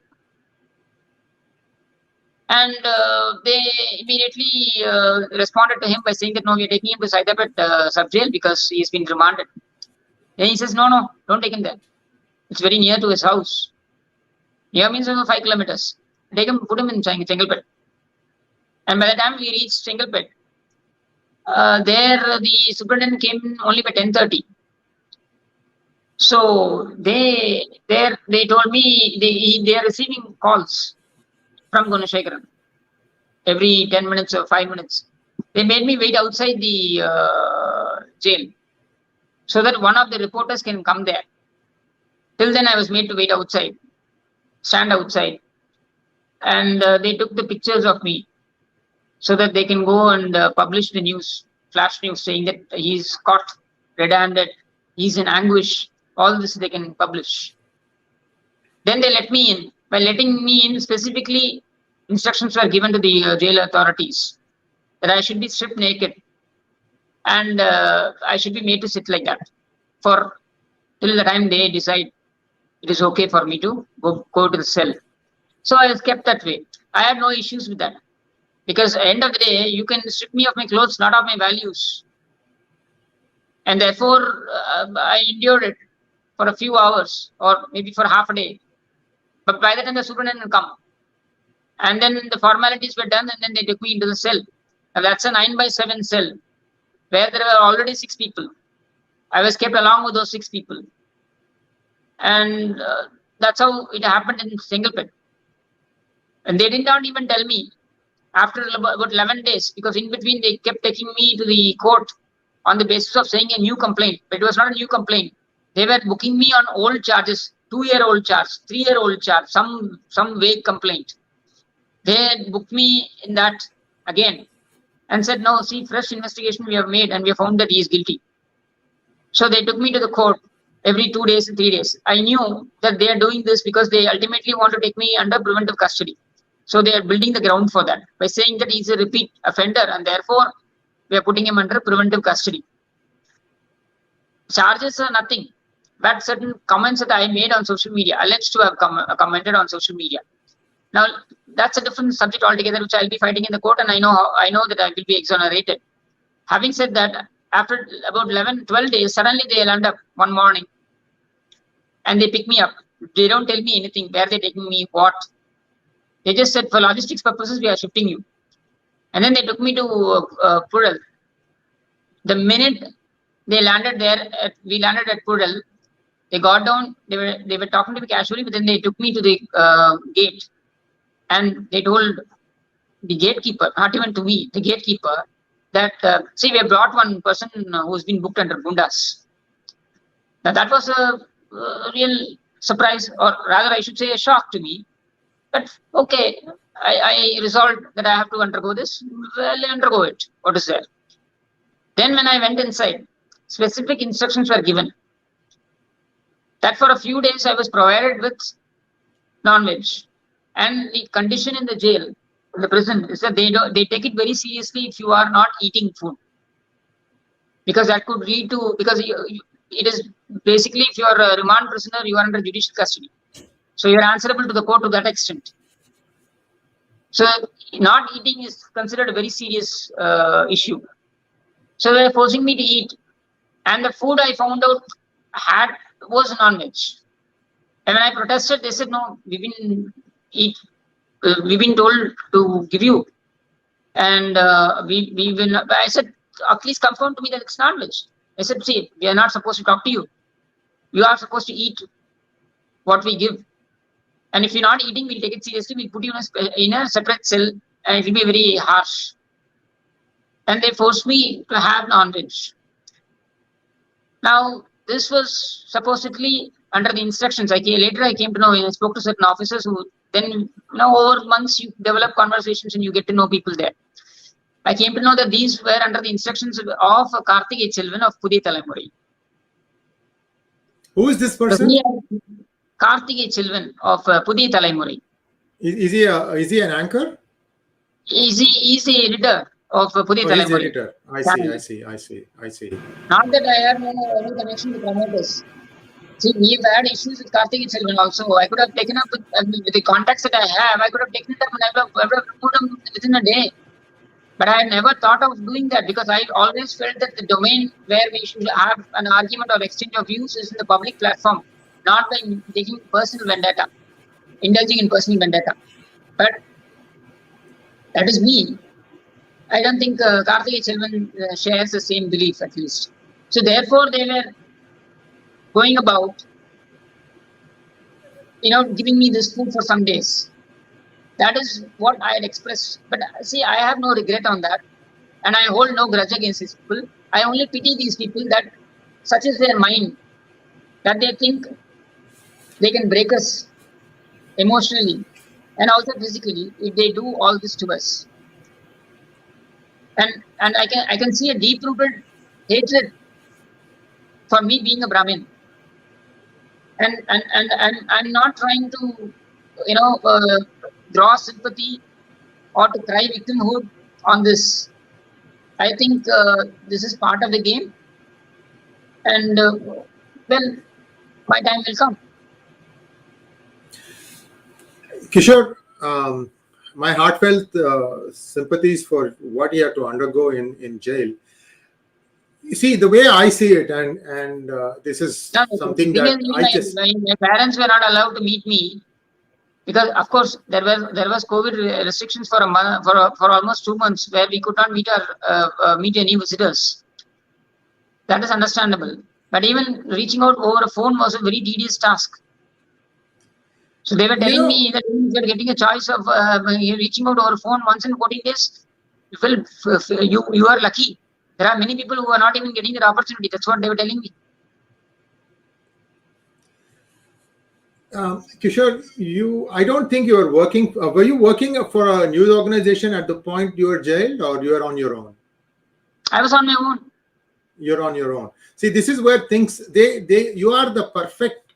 And they immediately responded to him by saying that, no, we are taking him to 𝙤𝙤 sub-jail because he has been remanded. Then he says, no, don't take him there. It's very near to his house. Near means 5 kilometers. Take him, put him in Chengalpet. And by the time we reached Chengalpet, there the superintendent came only by 10:30. So they told me they are receiving calls from Gunasekaran every 10 minutes or 5 minutes. They made me wait outside the jail so that one of the reporters can come there. Till then I was made to wait outside, stand outside, and they took the pictures of me so that they can go and publish the news, flash news, saying that he's caught red-handed, he's in anguish. All this they can publish. Then they let me in. By letting me in, specifically, instructions were given to the jail authorities that I should be stripped naked and I should be made to sit like that for till the time they decide it is okay for me to go to the cell. So I was kept that way. I had no issues with that, because at the end of the day, you can strip me of my clothes, not of my values. And therefore, I endured it for a few hours or maybe for half a day. But by the time the superintendent come, and then the formalities were done, and then they took me into the cell. And that's a 9x7 cell where there were already 6 people. I was kept along with those 6 people. And that's how it happened in Chengalpet. And they did not even tell me after about 11 days, because in between they kept taking me to the court on the basis of saying a new complaint. But it was not a new complaint. They were booking me on old charges, 2-year-old charge, 3-year-old charge, some vague complaint. They had booked me in that again and said, no, see, fresh investigation we have made and we have found that he is guilty. So they took me to the court every 2 days and 3 days. I knew that they are doing this because they ultimately want to take me under preventive custody. So they are building the ground for that by saying that he's a repeat offender and therefore we are putting him under preventive custody. Charges are nothing, but certain comments that I made on social media, alleged to have commented on social media. Now, that's a different subject altogether, which I'll be fighting in the court, and I know that I will be exonerated. Having said that, after about 12 days, suddenly they land up one morning and they pick me up. They don't tell me anything, where they're taking me, what. They just said, for logistics purposes, we are shifting you. And then they took me to Pural. The minute they landed there, we landed at Pural, they got down, they were talking to me casually, but then they took me to the gate. And they told the gatekeeper, not even to me, the gatekeeper, that, see, we have brought one person who's been booked under Gundas. Now, that was a real surprise, or rather, I should say, a shock to me. But okay, I resolved that I have to undergo this. Well, I undergo it. What is there? Then when I went inside, specific instructions were given that for a few days I was provided with non-veg. And the condition in the jail, in the prison, is that they take it very seriously if you are not eating food. Because that could lead to, because it is basically, if you are a remand prisoner, you are under judicial custody. So you are answerable to the court to that extent. So not eating is considered a very serious issue. So they were forcing me to eat. And the food I found out was non-veg. And when I protested, they said, no, we've been told to give you. And we will. I said, at least confirm to me that it's non-veg. I said, see, we are not supposed to talk to you. You are supposed to eat what we give. And if you're not eating, we'll take it seriously. We'll put you in a separate cell, and it will be very harsh. And they forced me to have non-veg. Now, this was supposedly under the instructions. Later I came to know, I spoke to certain officers who then, over months you develop conversations and you get to know people there. I came to know that these were under the instructions of 𝙒𝙖𝙩𝙤𝙦 of 𝙤𝙧𝙤𝙪𝙥𝙨 Thalaimurai. Who is this person? 𝙒𝙖𝙩𝙤𝙦 of 𝙤𝙧𝙤𝙪𝙥𝙤 Thalaimurai. Is he an anchor? He's the editor of 𝙤𝙧𝙤𝙪𝙥𝙤 Thalaimurai. Editor. I see. Not that I have no connection to promoters. See, we've had issues with 𝙒𝙖𝙩𝙤𝙦 also. I could have taken up with the contacts that I have. I could have taken it up and I would have removed them within a day. But I never thought of doing that because I always felt that the domain where we should have an argument or exchange of views is in the public platform, not by taking personal vendetta, indulging in personal vendetta. But that is me. I don't think 𝙒𝙗𝙯𝙪𝙤 shares the same belief, at least. So therefore, they were going about, giving me this food for some days. That is what I had expressed. But see, I have no regret on that. And I hold no grudge against these people. I only pity these people that such is their mind, that they think they can break us emotionally and also physically if they do all this to us. And I can see a deep-rooted hatred for me being a Brahmin. And I'm not trying to, draw sympathy or to cry victimhood on this. I think this is part of the game. And, well, my time will come. Kishore, my heartfelt sympathies for what he had to undergo in jail. You see, the way I see it, and this is something that my parents were not allowed to meet me because, of course, there was COVID restrictions for almost 2 months where we could not meet any visitors. That is understandable. But even reaching out over a phone was a very tedious task. So they were telling me that you are getting a choice of reaching out over a phone once in 14 days. You are lucky. There are many people who are not even getting that opportunity. That's what they were telling me. Kishore, I don't think you were working. Were you working for a news organization at the point you were jailed, or you were on your own? I was on my own. You're on your own. See, this is where things you are the perfect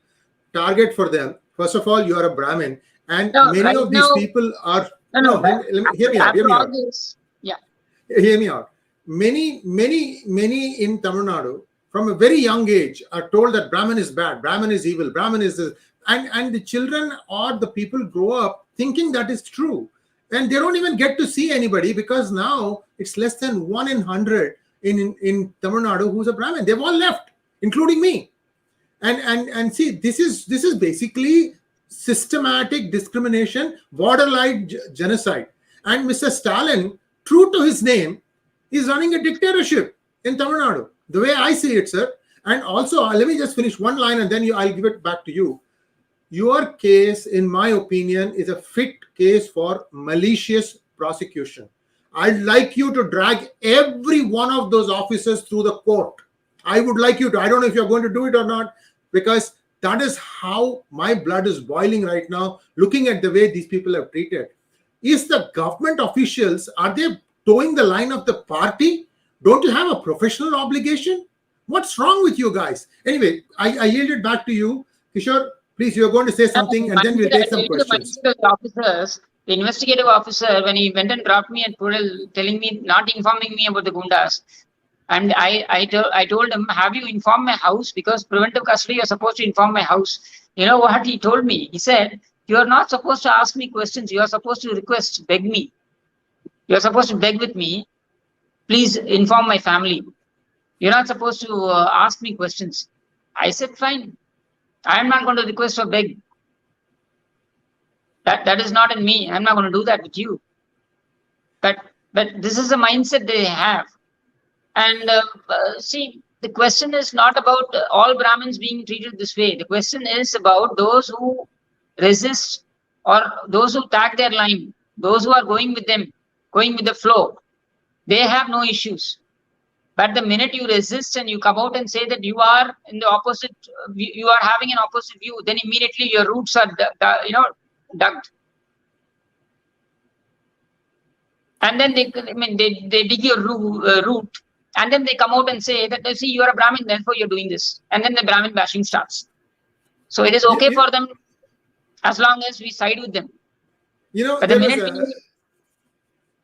target for them. First of all, you are a Brahmin, and many of these people are. Hear me out. Yeah. Hear me out. Many in Tamil Nadu, from a very young age, are told that Brahmin is bad, Brahmin is evil, Brahmin is this. And the children or the people grow up thinking that is true. And they don't even get to see anybody because now it's less than 1 in 100 in Tamil Nadu who's a Brahmin. They've all left, including me. And see, this is basically systematic discrimination, borderline genocide. And Mr. Stalin, true to his name, is running a dictatorship in Tamil Nadu. The way I see it, sir. And also, let me just finish one line and then I'll give it back to you. Your case, in my opinion, is a fit case for malicious prosecution. I'd like you to drag every one of those officers through the court. I would like you to. I don't know if you're going to do it or not, because that is how my blood is boiling right now, looking at the way these people have treated. Is the government officials, are they towing the line of the party, Don't you have a professional obligation? What's wrong with you guys? Anyway, I yield it back to you. Kishore, please, you're going to say something and then we'll take some questions. The officers, the investigative officer, when he went and dropped me at Pudal, telling me, not informing me about the Gundas, and I told him, have you informed my house? Because preventive custody, you're supposed to inform my house. You know what he told me? He said, you are not supposed to ask me questions. You are supposed to request, beg me. You are supposed to beg with me. Please inform my family. You're not supposed to ask me questions. I said, fine. I am not going to request or beg. That is not in me. I'm not going to do that with you. But this is the mindset they have. And see, the question is not about all Brahmins being treated this way. The question is about those who resist or those who tag their line, those who are going with them, going with the flow. They have no issues. But the minute you resist and you come out and say that you are in the opposite, you are having an opposite view, then immediately your roots are, dug. And then they dig your root, and then they come out and say that, see, you are a Brahmin, therefore you're doing this. And then the Brahmin bashing starts. So it is okay for them as long as we side with them. But the minute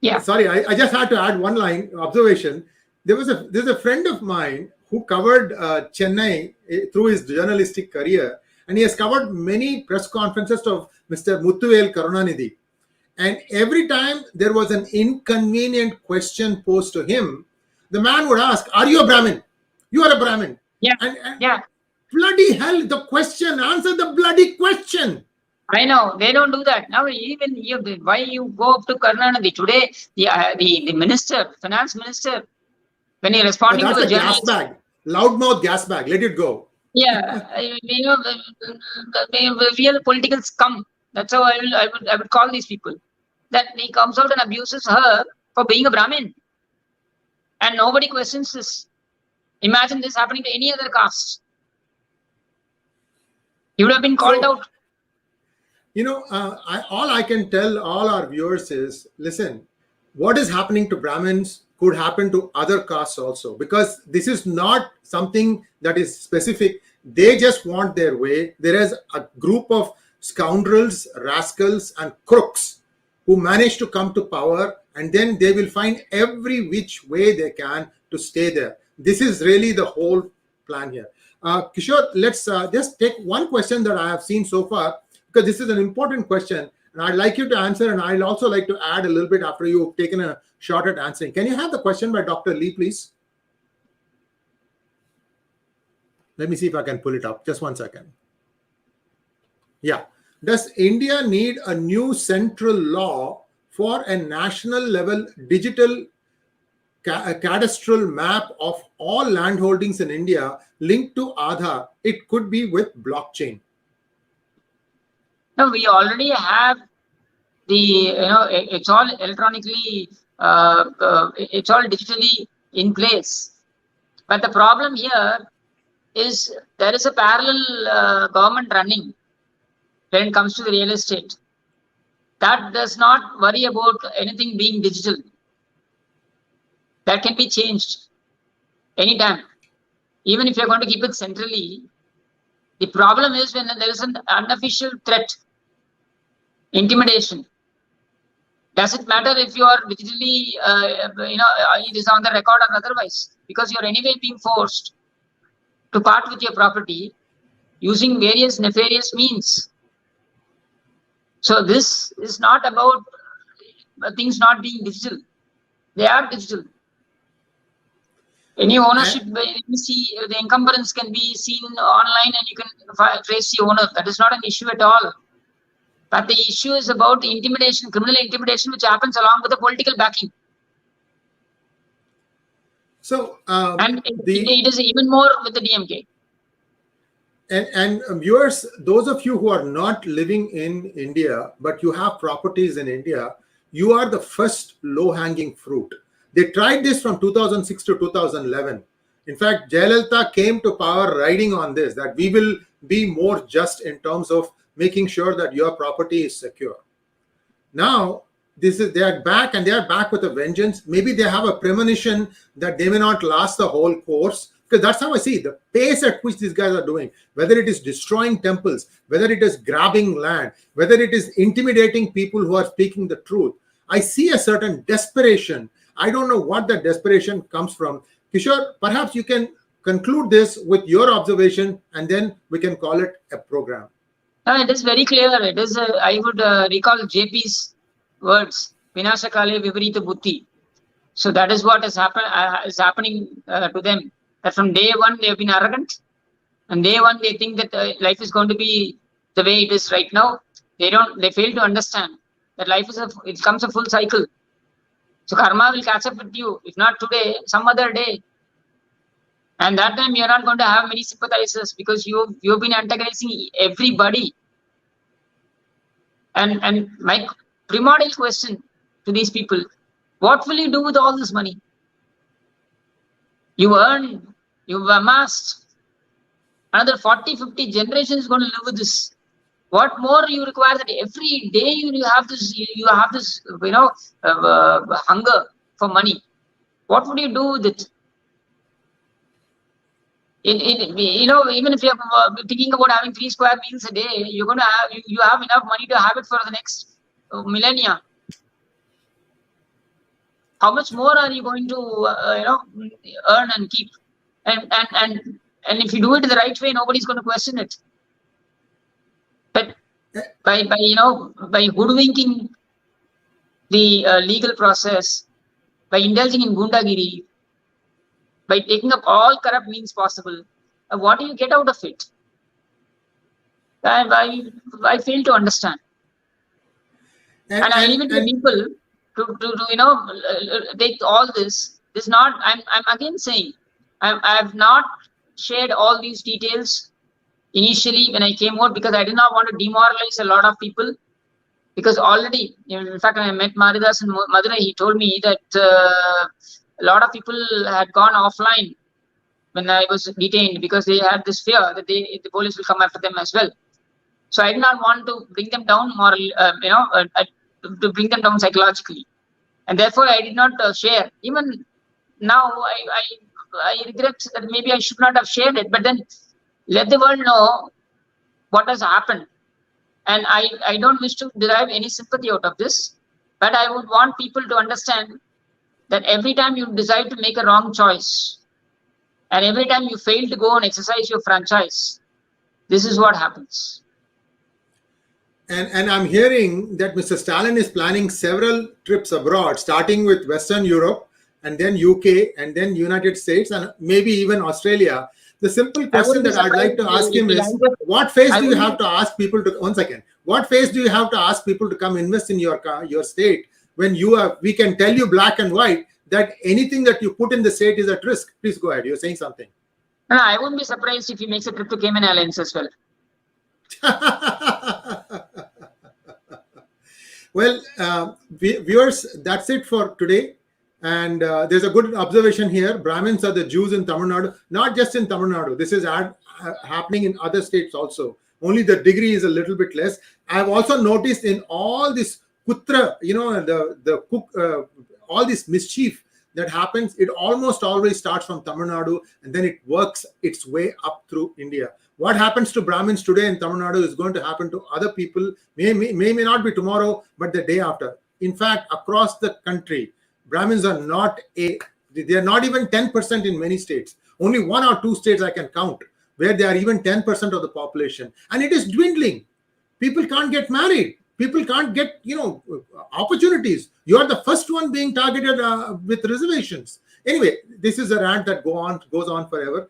yeah. Sorry, I just had to add one line observation. There's a friend of mine who covered Chennai through his journalistic career, and he has covered many press conferences of Mr. Muthuvel Karunanidhi. And every time there was an inconvenient question posed to him, the man would ask, are you a Brahmin? You are a Brahmin. Yeah. And yeah. Bloody hell, the question, answer the bloody question. I know, they don't do that. Now, even why you go up to Karunanidhi today, the minister, finance minister, when he responding to the journalist, gas bag, loudmouth gas bag, let it go. Yeah, the real political scum. That's how I would call these people. That he comes out and abuses her for being a Brahmin, and nobody questions this. Imagine this happening to any other caste. He would have been called out. All I can tell all our viewers is, listen, what is happening to Brahmins could happen to other castes also, because this is not something that is specific. They just want their way. There is a group of scoundrels, rascals, and crooks who manage to come to power, and then they will find every which way they can to stay there. This is really the whole plan here. Kishore, let's just take one question that I have seen so far, because this is an important question, and I'd like you to answer, and I'd also like to add a little bit after you've taken a shot at answering. Can you have the question by Dr. Lee, please? Let me see if I can pull it up. Just 1 second. Yeah. Does India need a new central law for a national level digital cadastral map of all landholdings in India linked to Aadhaar? It could be with blockchain. No, we already have it's all electronically, it's all digitally in place. But the problem here is there is a parallel government running when it comes to the real estate. That does not worry about anything being digital. That can be changed anytime. Even if you're going to keep it centrally, the problem is when there is an unofficial threat, intimidation. Does it matter if you are digitally, it is on the record or otherwise? Because you're anyway being forced to part with your property using various nefarious means. So this is not about things not being digital. They are digital. Any ownership, you see, the encumbrance can be seen online and you can trace the owner. That is not an issue at all. But the issue is about intimidation, criminal intimidation, which happens along with the political backing. So, it is even more with the DMK. And viewers, those of you who are not living in India, but you have properties in India, you are the first low-hanging fruit. They tried this from 2006 to 2011. In fact, Jayalalitha came to power riding on this, that we will be more just in terms of making sure that your property is secure. Now, they are back, and they are back with a vengeance. Maybe they have a premonition that they may not last the whole course, because that's how I see the pace at which these guys are doing, whether it is destroying temples, whether it is grabbing land, whether it is intimidating people who are speaking the truth. I see a certain desperation. I don't know what that desperation comes from. Kishore, perhaps you can conclude this with your observation, and then we can call it a program. It is very clear. It is. I would recall JP's words, "Vinashakale Viparita Buddhi." So that is what is happening to them. That from day one they have been arrogant, and day one they think that life is going to be the way it is right now. They fail to understand that life it comes a full cycle. So karma will catch up with you, if not today, some other day. And that time you're not going to have many sympathizers, because you've been antagonizing everybody. And my primordial question to these people: what will you do with all this money? You've amassed. Another 40-50 generations going to live with this. What more you require? That every day you have this hunger for money. What would you do with it? Even if you're thinking about having 3 square meals a day, you're going to have enough money to have it for the next millennia. How much more are you going to earn and keep? And if you do it the right way, nobody's going to question it. But by hoodwinking the legal process, by indulging in gundagiri, by taking up all corrupt means possible, what do you get out of it? I fail to understand. And I leave it to people to take all this. This not. I'm again saying I have not shared all these details initially when I came out, because I did not want to demoralize a lot of people. Because already, in fact, when I met Maridhas in Madurai, he told me that a lot of people had gone offline when I was detained, because they had this fear that the police will come after them as well. So I did not want to bring them down to bring them down psychologically, and therefore I did not share. Even now, I regret that maybe I should not have shared it. But then let the world know what has happened. And I don't wish to derive any sympathy out of this, but I would want people to understand that every time you decide to make a wrong choice, and every time you fail to go and exercise your franchise, this is what happens. And I'm hearing that Mr. Stalin is planning several trips abroad, starting with Western Europe, and then UK, and then United States, and maybe even Australia. The simple question that I'd like to ask him is, what phase do you have to ask people to, one second, what phase do you have to ask people to come invest in your state, when we can tell you black and white that anything that you put in the state is at risk? Please go ahead. You're saying something. No, I wouldn't be surprised if he makes a trip to Cayman Islands as well. Well, viewers, that's it for today. And there's a good observation here. Brahmins are the Jews in Tamil Nadu, not just in Tamil Nadu. This is happening in other states also. Only the degree is a little bit less. I've also noticed in all this kutra, all this mischief that happens, it almost always starts from Tamil Nadu, and then it works its way up through India. What happens to Brahmins today in Tamil Nadu is going to happen to other people, may not be tomorrow, but the day after. In fact, across the country, Brahmins are they are not even 10% in many states. Only 1 or 2 states I can count where they are even 10% of the population. And it is dwindling. People can't get married. People can't get, opportunities. You are the first one being targeted with reservations. Anyway, this is a rant that goes on forever.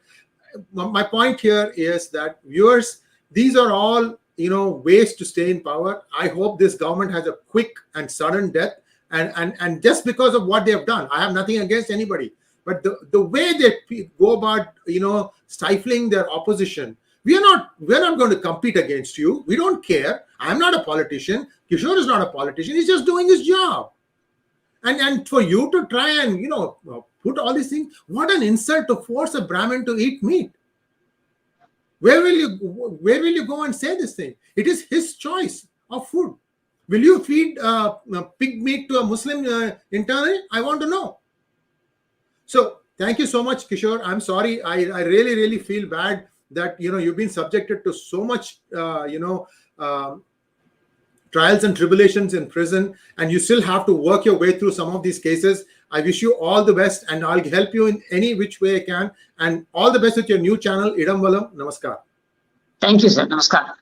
My point here is that, viewers, these are all, ways to stay in power. I hope this government has a quick and sudden death. And just because of what they have done, I have nothing against anybody. But the way they go about, stifling their opposition, we are not going to compete against you. We don't care. I'm not a politician. Kishore is not a politician. He's just doing his job. And for you to try and, put all these things, what an insult to force a Brahmin to eat meat. Where will you go and say this thing? It is his choice of food. Will you feed pig meat to a Muslim internally? I want to know. So thank you so much, Kishore. I'm sorry. I really, really feel bad that, you've been subjected to so much, trials and tribulations in prison, and you still have to work your way through some of these cases. I wish you all the best, and I'll help you in any which way I can. And all the best with your new channel, Idam Valam. Namaskar. Thank you, sir. Namaskar.